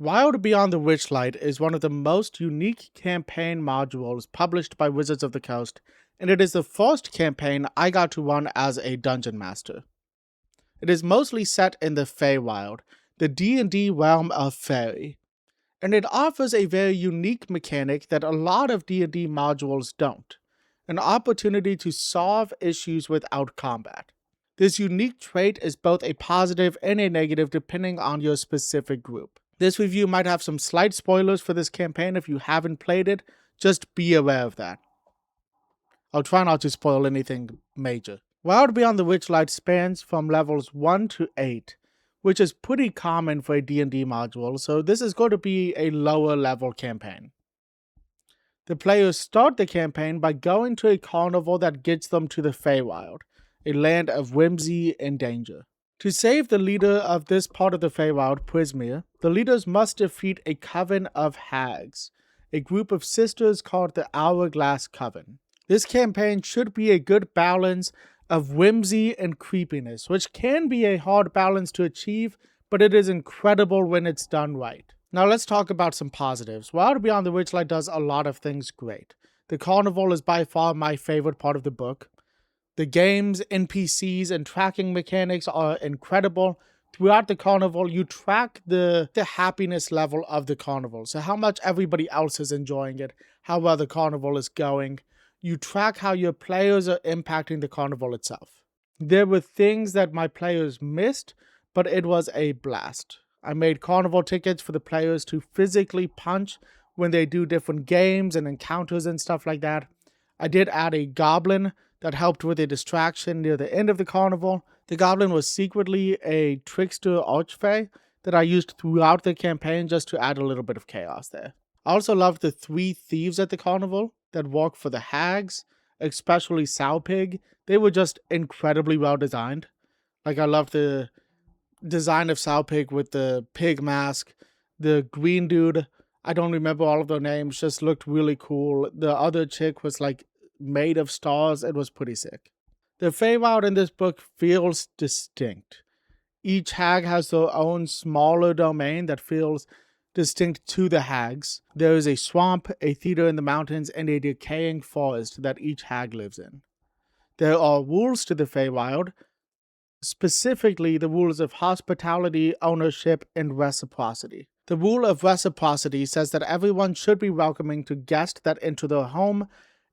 Wild Beyond the Witchlight is one of the most unique campaign modules published by Wizards of the Coast, and it is the first campaign I got to run as a dungeon master. It is mostly set in the Feywild, the D&D realm of fairy, and it offers a very unique mechanic that a lot of D&D modules don't, an opportunity to solve issues without combat. This unique trait is both a positive and a negative depending on your specific group. This review might have some slight spoilers for this campaign if you haven't played it, just be aware of that. I'll try not to spoil anything major. Wild Beyond the Witchlight spans from levels 1 to 8, which is pretty common for a D&D module, so this is going to be a lower level campaign. The players start the campaign by going to a carnival that gets them to the Feywild, a land of whimsy and danger. To save the leader of this part of the Feywild, Prismir, the leaders must defeat a coven of hags, a group of sisters called the Hourglass Coven. This campaign should be a good balance of whimsy and creepiness, which can be a hard balance to achieve, but it is incredible when it's done right. Now let's talk about some positives. Wild Beyond the Witchlight does a lot of things great. The carnival is by far my favorite part of the book. The game's NPCs and tracking mechanics are incredible. Throughout the carnival, you track the happiness level of the carnival. So how much everybody else is enjoying it, how well the carnival is going. You track how your players are impacting the carnival itself. There were things that my players missed, but it was a blast. I made carnival tickets for the players to physically punch when they do different games and encounters and stuff like that. I did add a goblin that helped with a distraction near the end of the carnival. The goblin was secretly a trickster archfey that I used throughout the campaign just to add a little bit of chaos there. I also loved the 3 thieves at the carnival that work for the hags, especially Sowpig. They were just incredibly well designed. Like, I loved the design of Sowpig with the pig mask. The green dude, I don't remember all of their names, just looked really cool. The other chick was like made of stars. It was pretty sick. The Feywild in this book feels distinct. Each hag has their own smaller domain that feels distinct to the hags. There is a swamp, a theater in the mountains, and a decaying forest that each hag lives in. There are rules to the Feywild, specifically the rules of hospitality, ownership, and reciprocity. The rule of reciprocity says that everyone should be welcoming to guests that enter their home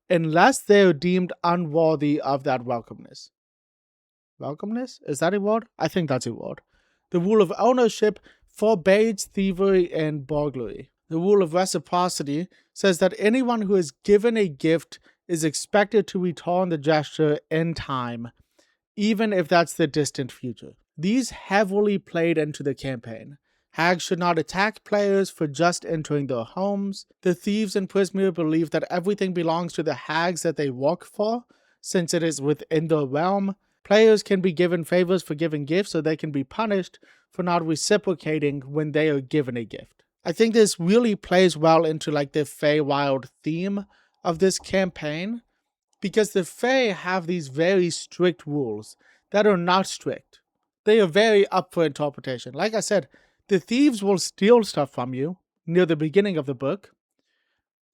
unless they are deemed unworthy of that welcomeness. Welcomeness? Is that a word? I think that's a word. The rule of ownership forbids thievery and burglary. The rule of reciprocity says that anyone who is given a gift is expected to return the gesture in time, even if that's the distant future. These heavily played into the campaign. Hags should not attack players for just entering their homes. The thieves in Prismir believe that everything belongs to the hags that they work for, since it is within their realm. Players can be given favors for giving gifts, so they can be punished for not reciprocating when they are given a gift. I think this really plays well into like the Feywild theme of this campaign, because the Fey have these very strict rules that are not strict. They are very up for interpretation. Like I said, the thieves will steal stuff from you near the beginning of the book,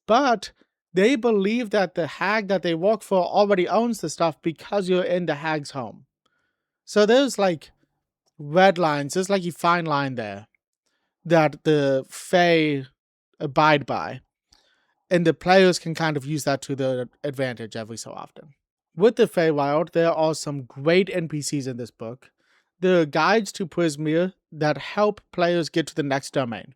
but they believe that the hag that they work for already owns the stuff because you're in the hag's home. So there's like red lines, there's like a fine line there that the Fae abide by, and the players can kind of use that to their advantage every so often. With the Feywild, there are some great NPCs in this book. There are guides to Prismir that help players get to the next domain.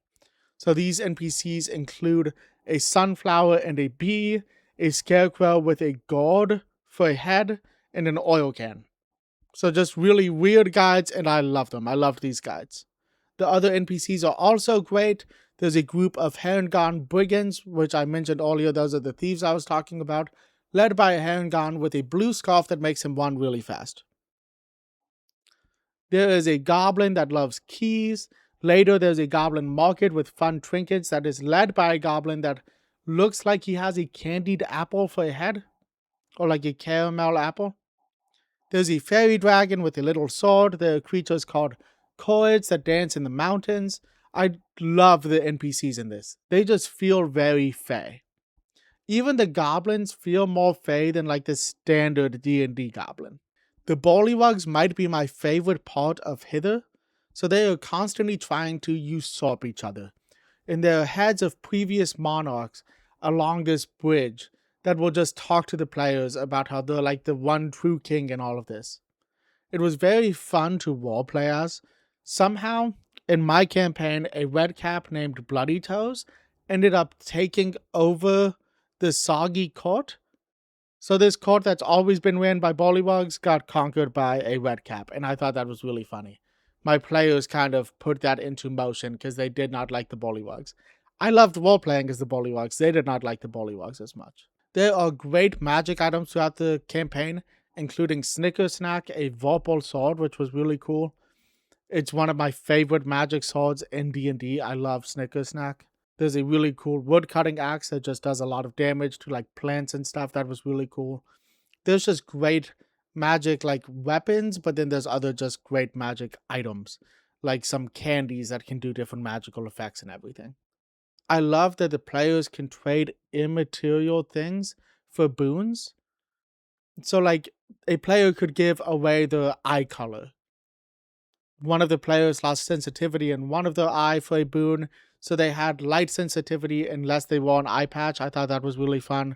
So these NPCs include a sunflower and a bee, a scarecrow with a gourd for a head, and an oil can. So just really weird guides, and I love them. I love these guides. The other NPCs are also great. There's a group of Herengon brigands, which I mentioned earlier. Those are the thieves I was talking about, led by a Herengon with a blue scarf that makes him run really fast. There is a goblin that loves keys. Later, there's a goblin market with fun trinkets that is led by a goblin that looks like he has a candied apple for a head, or like a caramel apple. There's a fairy dragon with a little sword. There are creatures called Chords that dance in the mountains. I love the NPCs in this. They just feel very Fey. Even the goblins feel more Fey than like the standard D&D goblin. The Bullywugs might be my favorite part of Hither, so they are constantly trying to usurp each other. And they're heads of previous monarchs along this bridge that will just talk to the players about how they're like the one true king and all of this. It was very fun to roleplay as. Somehow, in my campaign, a redcap named Bloody Toes ended up taking over the Soggy Court. So this court that's always been ran by Bullywugs got conquered by a redcap, and I thought that was really funny. My players kind of put that into motion because they did not like the Bullywugs. I loved role-playing as the Bullywugs. They did not like the Bullywugs as much. There are great magic items throughout the campaign, including Snicker Snack, a Vorpal sword, which was really cool. It's one of my favorite magic swords in D&D. I love Snicker Snack. There's a really cool wood cutting axe that just does a lot of damage to like plants and stuff. That was really cool. There's just great magic like weapons, but then there's other just great magic items, like some candies that can do different magical effects and everything. I love that the players can trade immaterial things for boons. So like a player could give away their eye color. One of the players lost sensitivity in one of their eye for a boon, so they had light sensitivity unless they wore an eye patch. I thought that was really fun.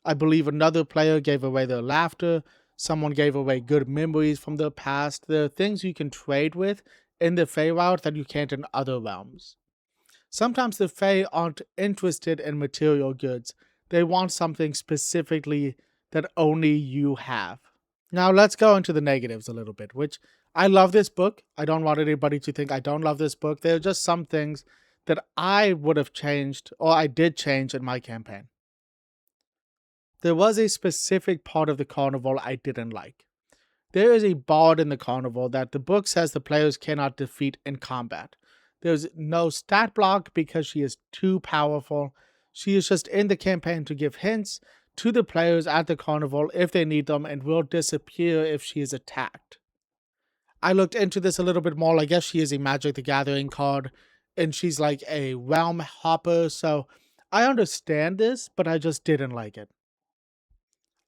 I believe another player gave away their laughter. Someone gave away good memories from their past. There are things you can trade with in the Feywild that you can't in other realms. Sometimes the Fey aren't interested in material goods. They want something specifically that only you have. Now let's go into the negatives a little bit, which I love this book. I don't want anybody to think I don't love this book. There are just some things that I would have changed, or I did change in my campaign. There was a specific part of the carnival I didn't like. There is a bard in the carnival that the book says the players cannot defeat in combat. There's no stat block because she is too powerful. She is just in the campaign to give hints to the players at the carnival if they need them, and will disappear if she is attacked. I looked into this a little bit more. I guess she is a Magic the Gathering card, and she's like a realm hopper, so I understand this, but I just didn't like it.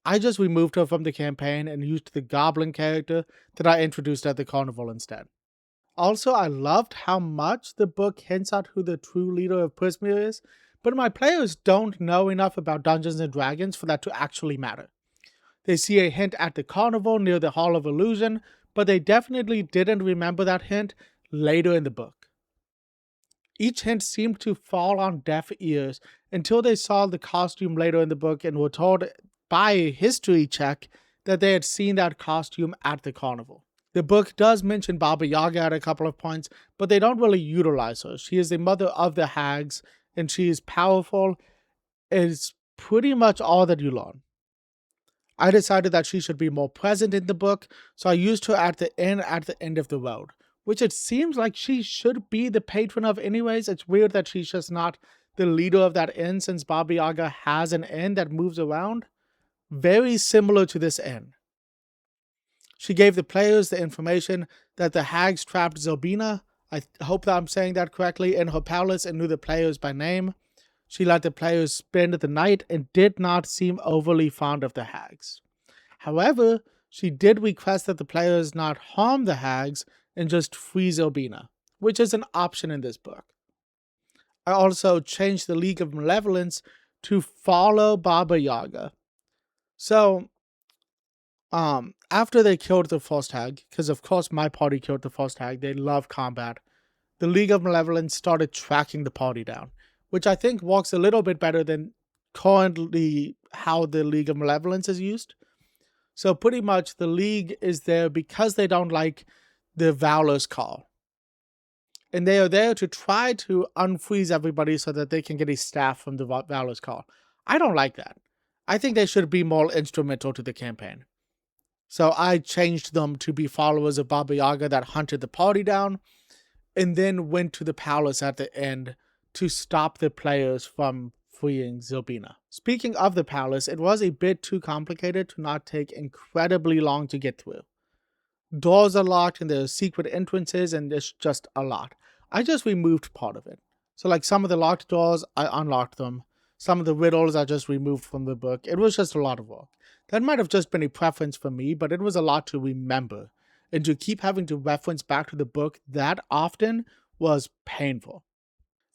I just removed her from the campaign and used the goblin character that I introduced at the carnival instead. Also, I loved how much the book hints at who the true leader of Prismere is, but my players don't know enough about Dungeons & Dragons for that to actually matter. They see a hint at the carnival near the Hall of Illusion, but they definitely didn't remember that hint later in the book. Each hint seemed to fall on deaf ears until they saw the costume later in the book and were told by a history check that they had seen that costume at the carnival. The book does mention Baba Yaga at a couple of points, but they don't really utilize her. She is the mother of the hags, and she is powerful. It's pretty much all that you learn. I decided that she should be more present in the book, so I used her at the end of the road, which it seems like she should be the patron of anyways. It's weird that she's just not the leader of that inn, since Baba Yaga has an inn that moves around. Very similar to this inn. She gave the players the information that the hags trapped Zelbina, I hope that I'm saying that correctly, in her palace, and knew the players by name. She let the players spend the night and did not seem overly fond of the hags. However, she did request that the players not harm the hags and just free Zelbina, which is an option in this book. I also changed the League of Malevolence to follow Baba Yaga. So, after they killed the first hag, because of course my party killed the first hag, they love combat, the League of Malevolence started tracking the party down, which I think works a little bit better than currently how the League of Malevolence is used. So pretty much the League is there because they don't like the Valor's Call. And they are there to try to unfreeze everybody so that they can get a staff from the Valor's Call. I don't like that. I think they should be more instrumental to the campaign. So I changed them to be followers of Baba Yaga that hunted the party down, and then went to the palace at the end to stop the players from freeing Zelbina. Speaking of the palace, it was a bit too complicated to not take incredibly long to get through. Doors are locked and there are secret entrances, and it's just a lot. I just removed part of it. So like some of the locked doors, I unlocked them. Some of the riddles I just removed from the book. It was just a lot of work. That might have just been a preference for me, but it was a lot to remember. And to keep having to reference back to the book that often was painful.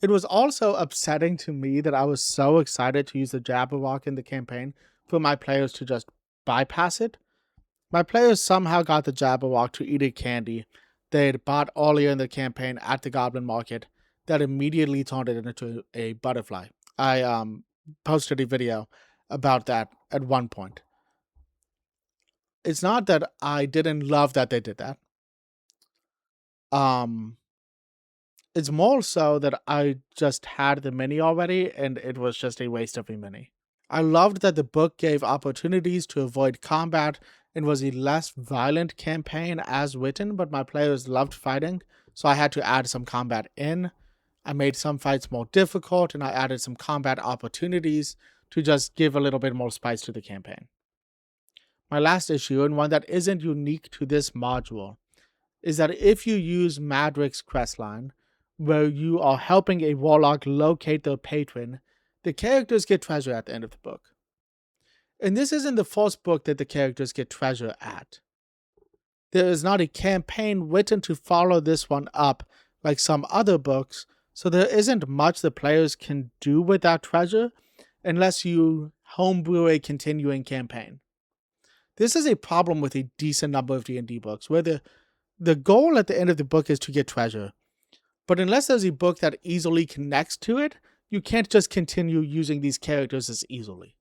It was also upsetting to me that I was so excited to use the Jabberwock in the campaign for my players to just bypass it. My players somehow got the Jabberwock to eat a candy they'd bought earlier in the campaign at the Goblin Market that immediately turned it into a butterfly. I posted a video about that at one point. It's not that I didn't love that they did that. Um, it's more so that I just had the mini already, and it was just a waste of a mini. I loved that the book gave opportunities to avoid combat and was a less violent campaign as written, but my players loved fighting, so I had to add some combat in. I made some fights more difficult, and I added some combat opportunities to just give a little bit more spice to the campaign. My last issue, and one that isn't unique to this module, is that if you use Madrick's questline, where you are helping a warlock locate their patron, the characters get treasure at the end of the book. And this isn't the first book that the characters get treasure at. There is not a campaign written to follow this one up like some other books, so there isn't much the players can do with that treasure unless you homebrew a continuing campaign. This is a problem with a decent number of D&D books, where the goal at the end of the book is to get treasure. But unless there's a book that easily connects to it, you can't just continue using these characters as easily.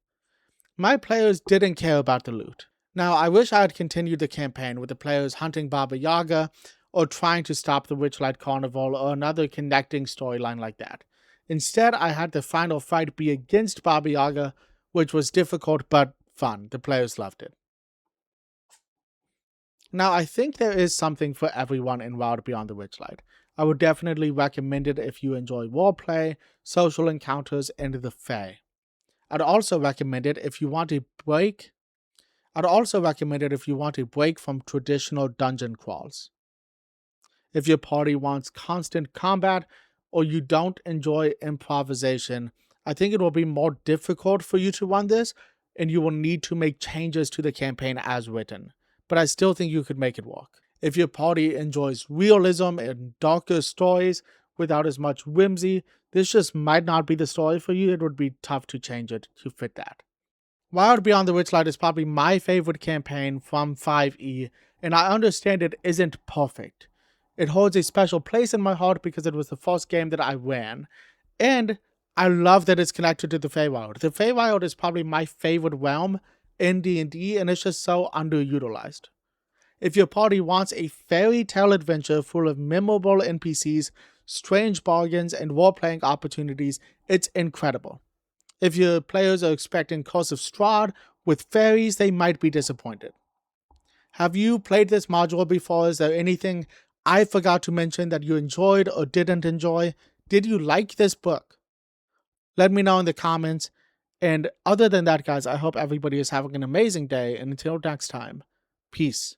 My players didn't care about the loot. Now, I wish I had continued the campaign with the players hunting Baba Yaga or trying to stop the Witchlight Carnival or another connecting storyline like that. Instead, I had the final fight be against Baba Yaga, which was difficult but fun. The players loved it. Now, I think there is something for everyone in Wild Beyond the Witchlight. I would definitely recommend it if you enjoy roleplay, social encounters, and the Fae. I'd also recommend it if you want a break from traditional dungeon crawls. If your party wants constant combat or you don't enjoy improvisation, I think it will be more difficult for you to run this, and you will need to make changes to the campaign as written. But I still think you could make it work. If your party enjoys realism and darker stories without as much whimsy, this just might not be the story for you. It would be tough to change it to fit that. Wild Beyond the Witchlight is probably my favorite campaign from 5e, and I understand it isn't perfect. It holds a special place in my heart because it was the first game that I ran, and I love that it's connected to the Feywild. The Feywild is probably my favorite realm in D&D, and it's just so underutilized. If your party wants a fairy tale adventure full of memorable NPCs, strange bargains, and role-playing opportunities, it's incredible. If your players are expecting Curse of Strahd with fairies, they might be disappointed. Have you played this module before? Is there anything I forgot to mention that you enjoyed or didn't enjoy? Did you like this book? Let me know in the comments. And other than that, guys, I hope everybody is having an amazing day. And until next time, peace.